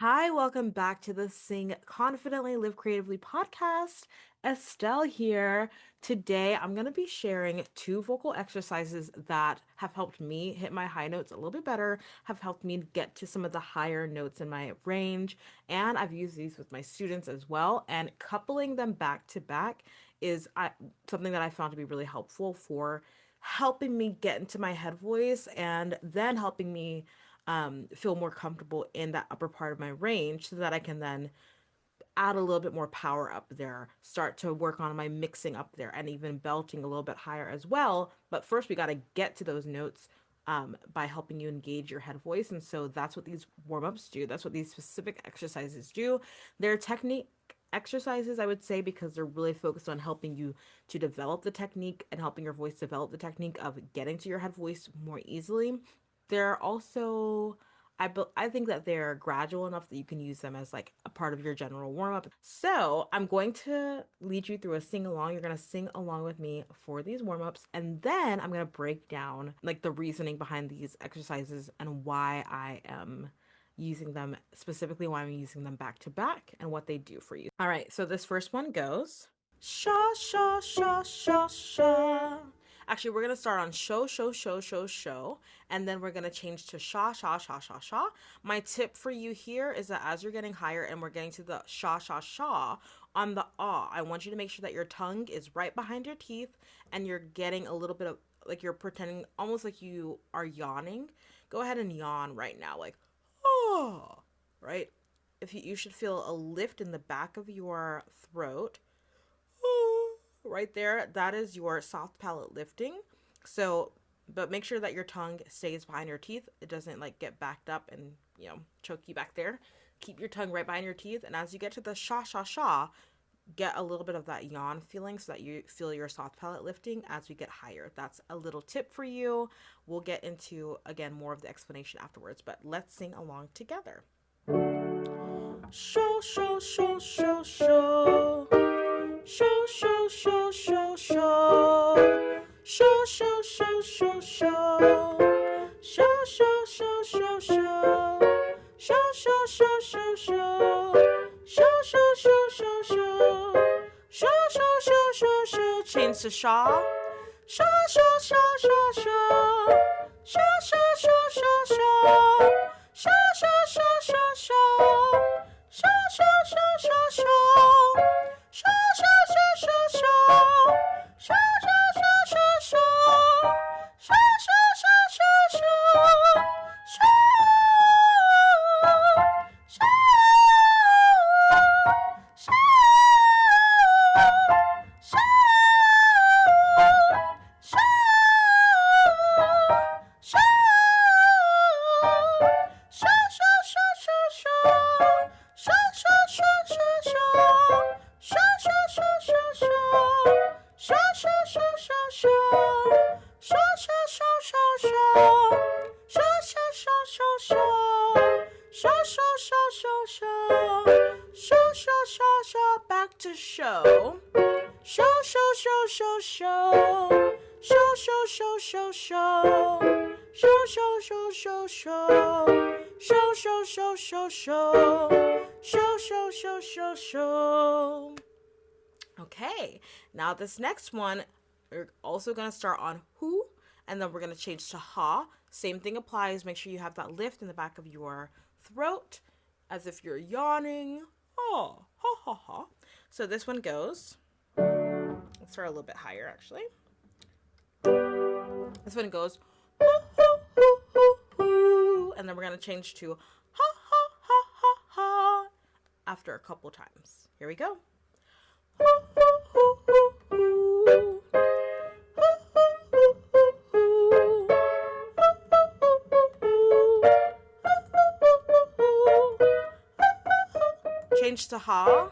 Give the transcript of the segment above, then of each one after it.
Hi, welcome back to the Sing Confidently Live Creatively podcast. Estelle here. Today, I'm going to be sharing two vocal exercises that have helped me hit my high notes a little bit better, have helped me get to some of the higher notes in my range, and I've used these with my students as well. And coupling them back to back is something that I found to be really helpful for helping me get into my head voice and then helping me feel more comfortable in that upper part of my range so that I can then add a little bit more power up there, start to work on my mixing up there, and even belting a little bit higher as well. But first, we got to get to those notes by helping you engage your head voice. And so that's what these warm ups do. That's what these specific exercises do. They're technique exercises, I would say, because they're really focused on helping you to develop the technique and helping your voice develop the technique of getting to your head voice more easily. They're also I think that they're gradual enough that you can use them as like a part of your general warm up. So I'm going to lead you through a sing along. You're going to sing along with me for these warm ups. And then I'm going to break down like the reasoning behind these exercises and why I am using them, specifically why I'm using them back to back and what they do for you. All right. So this first one goes sha, sha, sha, sha, sha. Actually, we're gonna start on show, show, show, show, show, and then we're gonna change to sha, sha, sha, sha, sha. My tip for you here is that as you're getting higher and we're getting to the sha, sha, sha, on the ah, I want you to make sure that your tongue is right behind your teeth and you're getting a little bit of like you're pretending almost like you are yawning. Go ahead and yawn right now, like oh, right? If you should feel a lift in the back of your throat right there, that is your soft palate lifting. So, but make sure that your tongue stays behind your teeth. It doesn't like get backed up and, choke you back there. Keep your tongue right behind your teeth. And as you get to the sha, sha, sha, get a little bit of that yawn feeling so that you feel your soft palate lifting as we get higher. That's a little tip for you. We'll get into, again, more of the explanation afterwards, but let's sing along together. Show, show, show, show, show. Show, show, show, show, show. Show, show, show, show, show. Show, show, show, show, show. Show, show, show, show, show. Show, show, show, show, show. Show, show, show, show, show. Change to shaw. Shaw, shaw, shaw, shaw, shaw. Shaw, shaw, shaw, shaw, shaw. Shaw, shaw, shaw, shaw, shaw. Shaw, shaw, shaw, shaw, shaw. Shaw, shaw, shaw, shaw, shaw. Shaw, shaw, shaw, shaw, shaw. Shaw, shaw, shaw, shaw, shaw. Shaw, shaw, shaw, shaw, back to show. Show, show, show, show, show. Show, show, show, show, show. Show, show, show, show, show. Show, show, show, show, show. Show, show, show, show, show. Okay, now this next one, we're also going to start on who, and then we're going to change to ha. Same thing applies. Make sure you have that lift in the back of your throat as if you're yawning. Oh, ha, ha, ha. So this one goes, let's start a little bit higher actually. This one goes, hoo, hoo, hoo, hoo, hoo. And then we're going to change to ha, ha, ha, ha, ha after a couple times. Here we go. Hoo, hoo, hoo, hoo, hoo. Change to ha.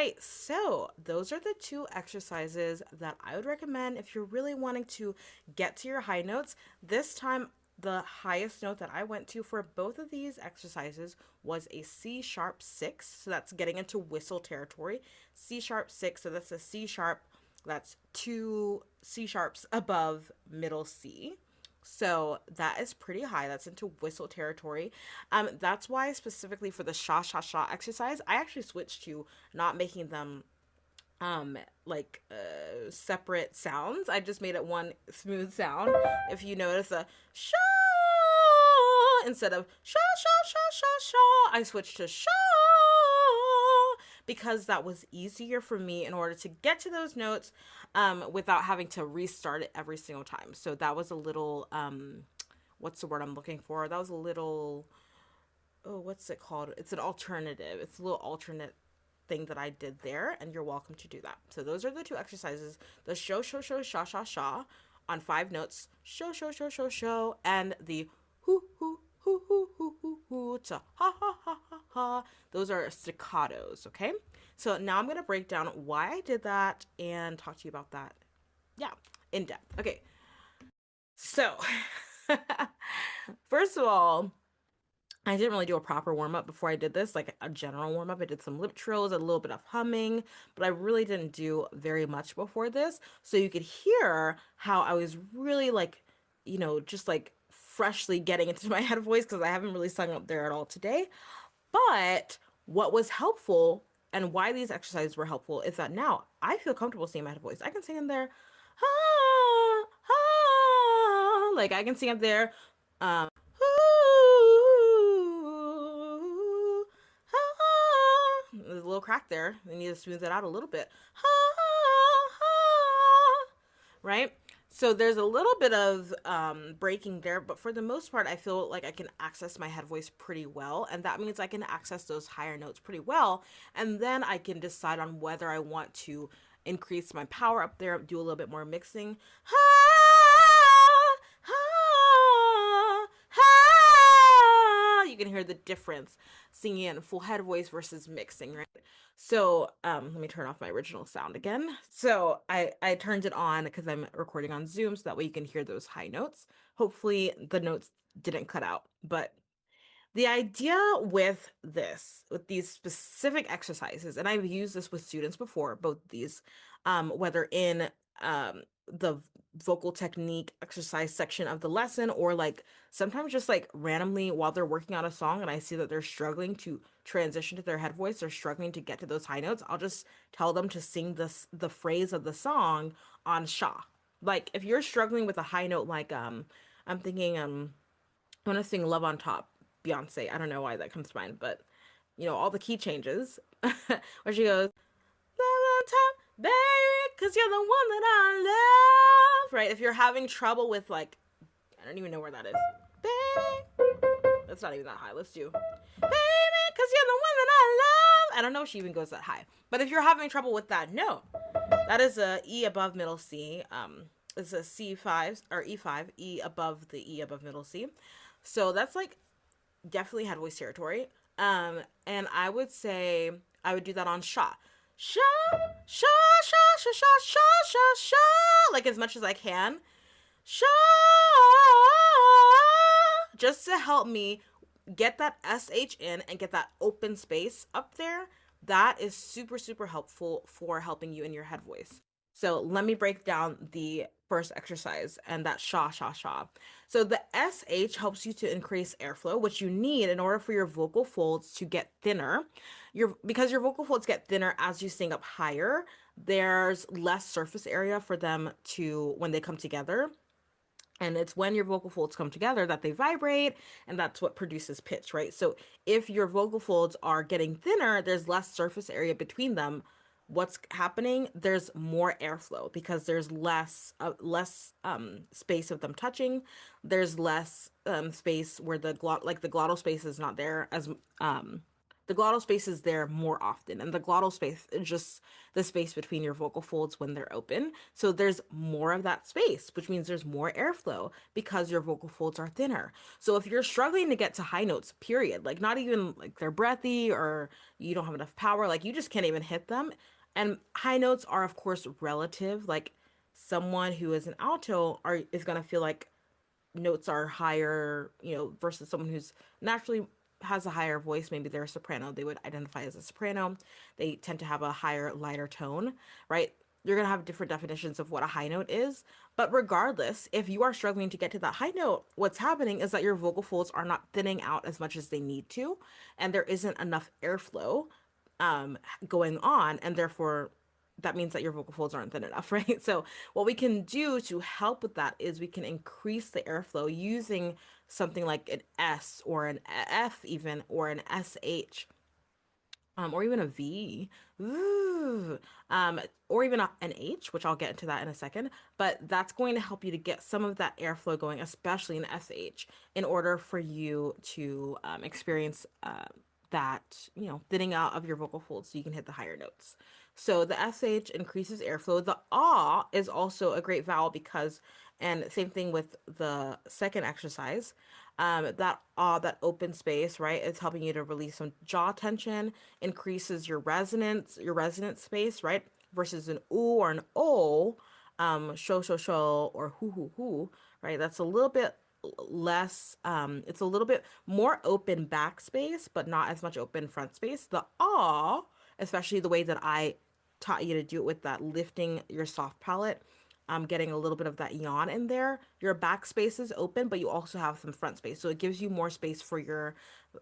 right, so those are the two exercises that I would recommend if you're really wanting to get to your high notes. This time, the highest note that I went to for both of these exercises was a C sharp 6. So that's getting into whistle territory. C sharp 6, so that's a C sharp, that's two C sharps above middle C. So that is pretty high. That's into whistle territory. That's why specifically for the sha sha sha exercise, I actually switched to not making them separate sounds. I just made it one smooth sound. If you notice a sha instead of sha sha sha sha sha, I switched to sha because that was easier for me in order to get to those notes without having to restart it every single time. So that was a little what's the word I'm looking for? That was a little, oh, what's it called? It's an alternative. It's a little alternate thing that I did there, and you're welcome to do that. So those are the two exercises: the show, show, show, sha, sha, sha on 5 notes, show, show, show, show, show, and the hoo, hoo, hoo, hoo, hoo, hoo, hoo to ha, ha, ha, ha, ha. Those are staccatos, okay? So now I'm gonna break down why I did that and talk to you about that, yeah, in depth. Okay, so first of all, I didn't really do a proper warm up before I did this, like a general warm up. I did some lip trills, a little bit of humming, but I really didn't do very much before this. So you could hear how I was really like, just like freshly getting into my head voice because I haven't really sung up there at all today. But what was helpful and why these exercises were helpful is that now I feel comfortable singing my head voice. I can sing in there, ah, ah, like I can sing up there. There's a little crack there. I need to smooth it out a little bit. Right? So there's a little bit of breaking there, but for the most part, I feel like I can access my head voice pretty well. And that means I can access those higher notes pretty well. And then I can decide on whether I want to increase my power up there, do a little bit more mixing. You can hear the difference singing in full head voice versus mixing, right? So let me turn off my original sound again. So I turned it on because I'm recording on Zoom so that way you can hear those high notes. Hopefully the notes didn't cut out, but the idea with this, with these specific exercises, and I've used this with students before, both these, whether in the vocal technique exercise section of the lesson or like sometimes just like randomly while they're working on a song and I see that they're struggling to transition to their head voice, they're struggling to get to those high notes, I'll just tell them to sing the phrase of the song on sha. Like if you're struggling with a high note, like I'm thinking I want to sing Love on Top, Beyonce. I don't know why that comes to mind, but all the key changes. Where she goes, Love on top, baby, because you're the one that I love. Right? If you're having trouble with, like, I don't even know where that is. Baby. That's not even that high. Let's do, baby, because you're the one that I love. I don't know if she even goes that high. But if you're having trouble with that note, that is a E above middle C. It's a C5 or E5, E above the E above middle C. So that's like definitely head voice territory. And I would say I would do that on sha. Sha, sha, sha, sha, sha, sha, sha, sha, like as much as I can. Sha, just to help me get that SH in and get that open space up there. That is super, super helpful for helping you in your head voice. So let me break down the first exercise and that sha, sha, sha. So the SH helps you to increase airflow, which you need in order for your vocal folds to get thinner. Because your vocal folds get thinner as you sing up higher, there's less surface area for them to, when they come together. And it's when your vocal folds come together that they vibrate, and that's what produces pitch, right? So if your vocal folds are getting thinner, there's less surface area between them. What's happening? There's more airflow because there's less space of them touching. There's less space where the glottal space is not there as the glottal space is there more often, and the glottal space is just the space between your vocal folds when they're open. So there's more of that space, which means there's more airflow because your vocal folds are thinner. So if you're struggling to get to high notes, period, like not even like they're breathy or you don't have enough power, like you just can't even hit them. And high notes are of course relative, like someone who is an alto are is going to feel like notes are higher, versus someone who's naturally has a higher voice. Maybe they're a soprano. They would identify as a soprano. They tend to have a higher, lighter tone, right? You're going to have different definitions of what a high note is. But regardless, if you are struggling to get to that high note, what's happening is that your vocal folds are not thinning out as much as they need to, and there isn't enough airflow um, going on, and therefore that means that your vocal folds aren't thin enough, right? So what we can do to help with that is we can increase the airflow using something like an S or an F even or an SH, or even a V, ooh, or even an H, which I'll get into that in a second. But that's going to help you to get some of that airflow going, especially in SH, in order for you to experience that, thinning out of your vocal folds so you can hit the higher notes. So the SH increases airflow. The ah is also a great vowel because, and same thing with the second exercise, that open space, right? It's helping you to release some jaw tension, increases your resonance space, right? Versus an ooh or an oh, show, or hoo, right? That's a little bit less, it's a little bit more open backspace, but not as much open front space. The ah, especially the way that I taught you to do it with that lifting your soft palate, getting a little bit of that yawn in there. Your back space is open, but you also have some front space. So it gives you more space for your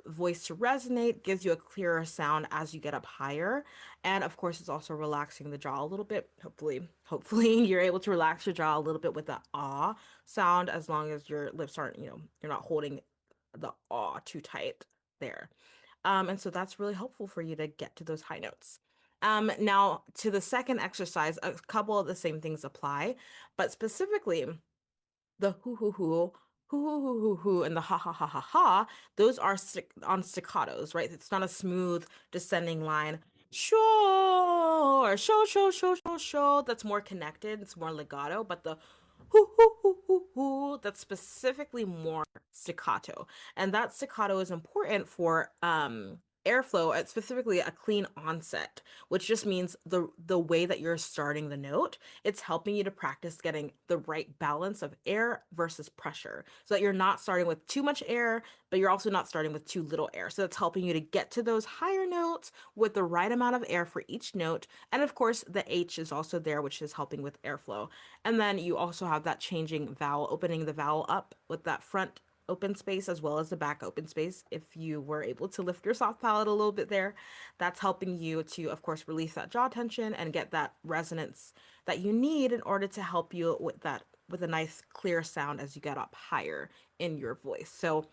voice to resonate, gives you a clearer sound as you get up higher. And of course, it's also relaxing the jaw a little bit. Hopefully you're able to relax your jaw a little bit with the ah sound as long as your lips aren't, you're not holding the ah too tight there. And so that's really helpful for you to get to those high notes. Now, to the second exercise, a couple of the same things apply, but specifically the hoo, and the ha, those are on staccatos, right? It's not a smooth descending line. Sure, show. That's more connected. It's more legato, but the hoo, that's specifically more staccato. And that staccato is important for airflow, specifically a clean onset, which just means the way that you're starting the note. It's helping you to practice getting the right balance of air versus pressure, so that you're not starting with too much air, but you're also not starting with too little air. So that's helping you to get to those higher notes with the right amount of air for each note. And of course, the H is also there, which is helping with airflow. And then you also have that changing vowel, opening the vowel up with that front open space as well as the back open space. If you were able to lift your soft palate a little bit there, that's helping you to, of course, release that jaw tension and get that resonance that you need in order to help you with that, with a nice clear sound as you get up higher in your voice. So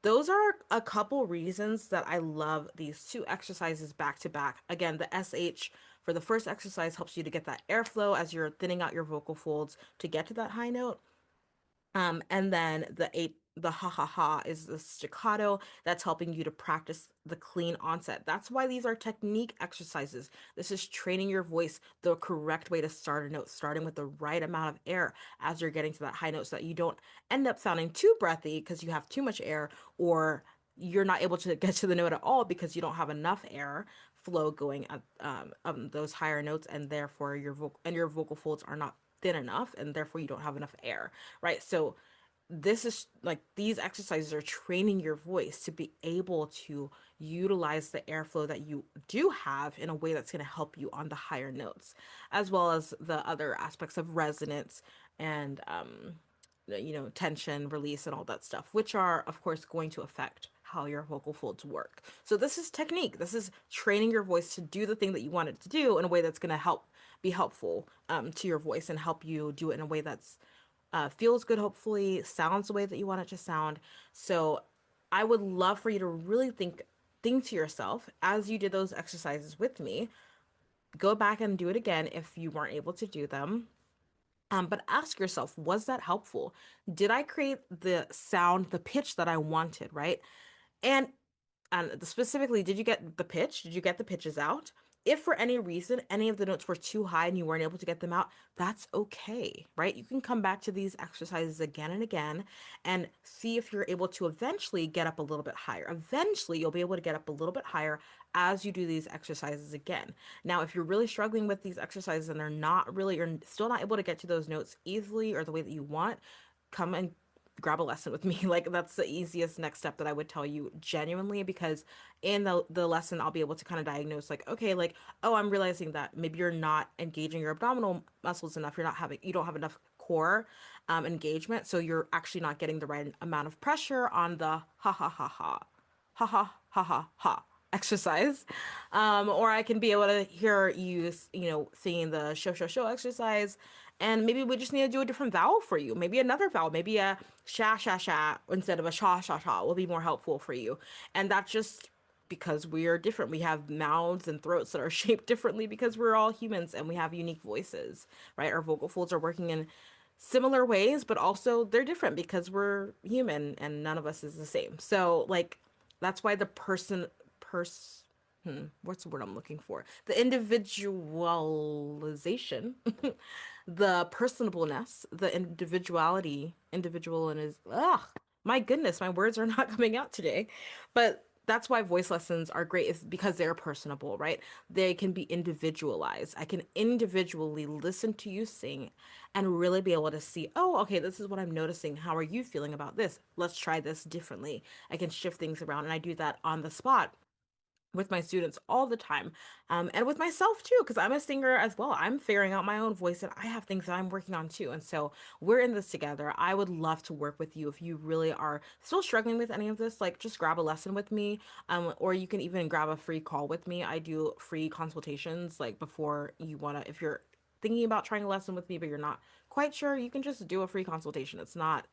those are a couple reasons that I love these two exercises back to back. Again, the SH for the first exercise helps you to get that airflow as you're thinning out your vocal folds to get to that high note. And then the ha is the staccato that's helping you to practice the clean onset. That's why these are technique exercises. This is training your voice the correct way to start a note, starting with the right amount of air as you're getting to that high note so that you don't end up sounding too breathy because you have too much air, or you're not able to get to the note at all because you don't have enough air flow going at those higher notes, and therefore your vocal folds are not thin enough, and therefore you don't have enough air, right? So this is like these exercises are training your voice to be able to utilize the airflow that you do have in a way that's going to help you on the higher notes, as well as the other aspects of resonance and tension release and all that stuff, which are of course going to affect how your vocal folds work. So this is technique. This is training your voice to do the thing that you want it to do in a way that's going to be helpful to your voice and help you do it in a way that's feels good, hopefully, sounds the way that you want it to sound. So I would love for you to really think to yourself as you did those exercises with me. Go back and do it again if you weren't able to do them. But ask yourself, was that helpful? Did I create the sound, the pitch that I wanted, right? And And specifically, did you get the pitch? Did you get the pitches out? If for any reason any of the notes were too high and you weren't able to get them out, that's okay, right? You can come back to these exercises again and again and see if you're able to eventually get up a little bit higher. Eventually, you'll be able to get up a little bit higher as you do these exercises again. Now, if you're really struggling with these exercises and you're still not able to get to those notes easily or the way that you want, come and grab a lesson with me. Like that's the easiest next step that I would tell you genuinely, because in the lesson I'll be able to kind of diagnose like, okay, like, oh, I'm realizing that maybe you're not engaging your abdominal muscles enough. You don't have enough core engagement, so you're actually not getting the right amount of pressure on the ha ha ha ha ha ha ha ha ha exercise. Or I can be able to hear you, singing the show exercise. And maybe we just need to do a different vowel for you. Maybe another vowel, maybe a sha instead of a sha will be more helpful for you. And that's just because we are different. We have mouths and throats that are shaped differently because we're all humans and we have unique voices, right? Our vocal folds are working in similar ways, but also they're different because we're human and none of us is the same. So, like, that's why what's the word I'm looking for? The individualization, the personableness, the individual and is, my goodness, my words are not coming out today. But that's why voice lessons are great, is because they're personable, right? They can be individualized. I can individually listen to you sing and really be able to see, oh, okay, this is what I'm noticing. How are you feeling about this? Let's try this differently. I can shift things around, and I do that on the spot with my students all the time, and with myself too, because I'm a singer as well. I'm figuring out my own voice and I have things that I'm working on too, and so we're in this together. I would love to work with you if you really are still struggling with any of this. Like, just grab a lesson with me, or you can even grab a free call with me. I do free consultations, like, before you want to, if you're thinking about trying a lesson with me but you're not quite sure, you can just do a free consultation. It's not,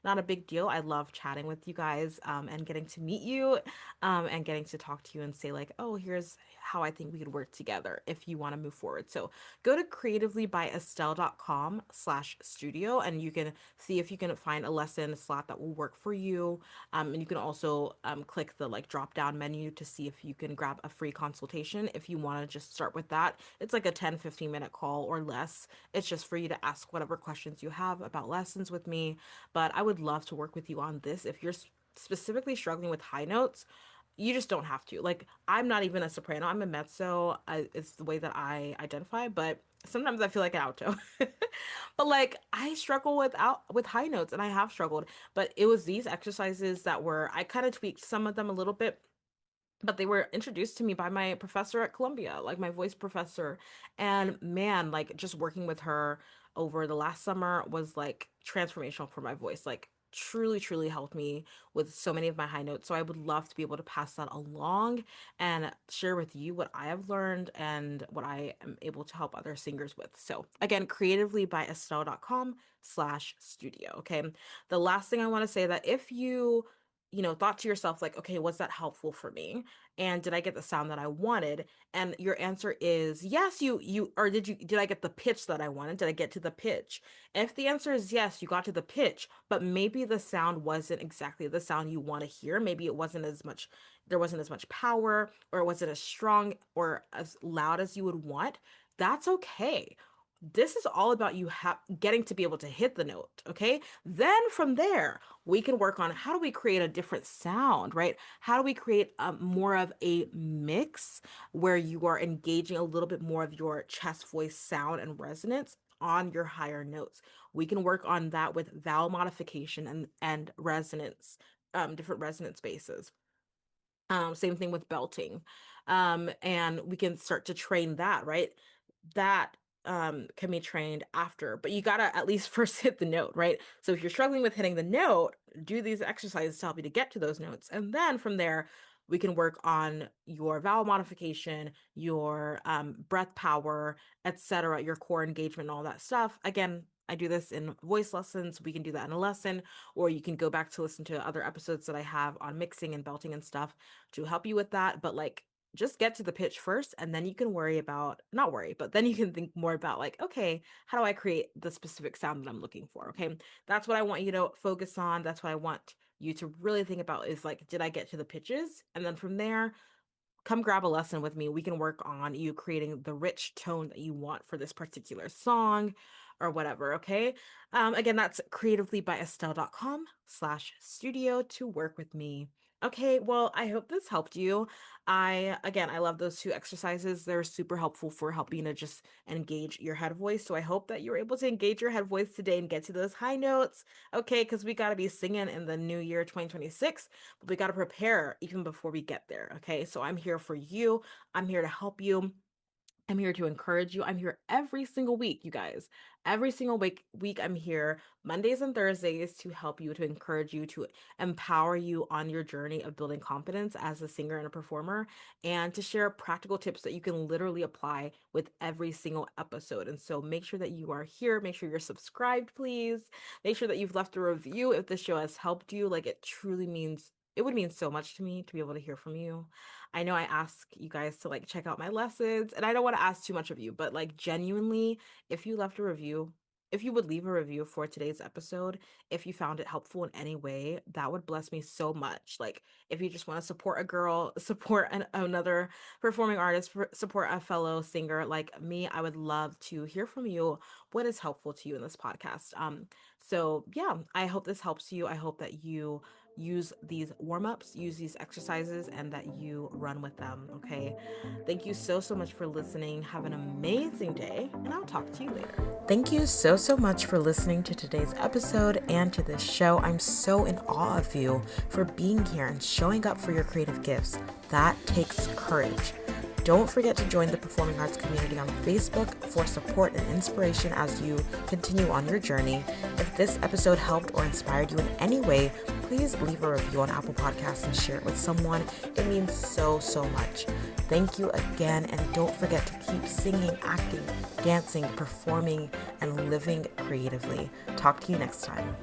not a big deal. I love chatting with you guys, and getting to meet you, and getting to talk to you and say, like, oh, here's how I think we could work together if you want to move forward. So go to creativelybyestelle.com/studio and you can see if you can find a lesson slot that will work for you. And you can also click the like drop down menu to see if you can grab a free consultation if you want to just start with that. It's like a 10-15 minute call or less. It's just for you to ask whatever questions you have about lessons with me. But I would love to work with you on this. If you're specifically struggling with high notes, you just don't have to. Like, I'm not even a soprano. I'm a mezzo. It's the way that I identify, but sometimes I feel like an alto. But like, I struggle with high notes, and I have struggled. But it was these exercises that were, I kind of tweaked some of them a little bit, but they were introduced to me by my professor at Columbia, like my voice professor. And man, like, just working with her over the last summer was like transformational for my voice. Like, truly, truly helped me with so many of my high notes. So I would love to be able to pass that along and share with you what I have learned and what I am able to help other singers with. So again, creativelybyestelle.com/studio. Okay. The last thing I want to say, that if you thought to yourself, like, okay, was that helpful for me? And did I get the sound that I wanted? And your answer is yes, or did I get the pitch that I wanted? Did I get to the pitch? And if the answer is yes, you got to the pitch, but maybe the sound wasn't exactly the sound you want to hear. Maybe there wasn't as much power, or it wasn't as strong or as loud as you would want. That's okay. This is all about you getting to be able to hit the note, okay? Then from there, we can work on how do we create a different sound, right? How do we create more of a mix where you are engaging a little bit more of your chest voice sound and resonance on your higher notes? We can work on that with vowel modification and resonance, different resonance bases. Same thing with belting. And we can start to train that, right? That can be trained after, but you gotta at least first hit the note, right? So if you're struggling with hitting the note, do these exercises to help you to get to those notes. And then from there, we can work on your vowel modification, your breath power, etc., your core engagement, and all that stuff. Again, I do this in voice lessons. We can do that in a lesson, or you can go back to listen to other episodes that I have on mixing and belting and stuff to help you with that. But like, just get to the pitch first, and then you can not worry, but then you can think more about, like, okay, how do I create the specific sound that I'm looking for? Okay. That's what I want you to focus on. That's what I want you to really think about is like, did I get to the pitches? And then from there, come grab a lesson with me. We can work on you creating the rich tone that you want for this particular song or whatever. Okay. Again, that's creativelybyestelle.com/studio to work with me. Okay. Well, I hope this helped you. I love those two exercises. They're super helpful for helping to just engage your head voice. So I hope that you're able to engage your head voice today and get to those high notes. Okay. Cause we got to be singing in the new year, 2026. But we got to prepare even before we get there. Okay. So I'm here for you. I'm here to help you. I'm here to encourage you. I'm here every single week, you guys. Every single week I'm here Mondays and Thursdays to help you, to encourage you, to empower you on your journey of building confidence as a singer and a performer, and to share practical tips that you can literally apply with every single episode. And so make sure that you are here. Make sure you're subscribed, please. Make sure that you've left a review if this show has helped you. Like, it would mean so much to me to be able to hear from you. I know I ask you guys to like check out my lessons, and I don't want to ask too much of you, but like genuinely, if you left a review, if you would leave a review for today's episode, if you found it helpful in any way, that would bless me so much. Like, if you just want to support a girl, support another performing artist, support a fellow singer like me, I would love to hear from you. What is helpful to you in this podcast? So yeah, I hope this helps you. I hope that you use these warm ups, use these exercises, and that you run with them. Okay. Thank you so much for listening. Have an amazing day, and I'll talk to you later. Thank you so much for listening to today's episode and to this show. I'm so in awe of you for being here and showing up for your creative gifts. That takes courage. Don't forget to join the performing arts community on Facebook for support and inspiration as you continue on your journey. If this episode helped or inspired you in any way, please leave a review on Apple Podcasts and share it with someone. It means so much. Thank you again, and don't forget to keep singing, acting, dancing, performing, and living creatively. Talk to you next time.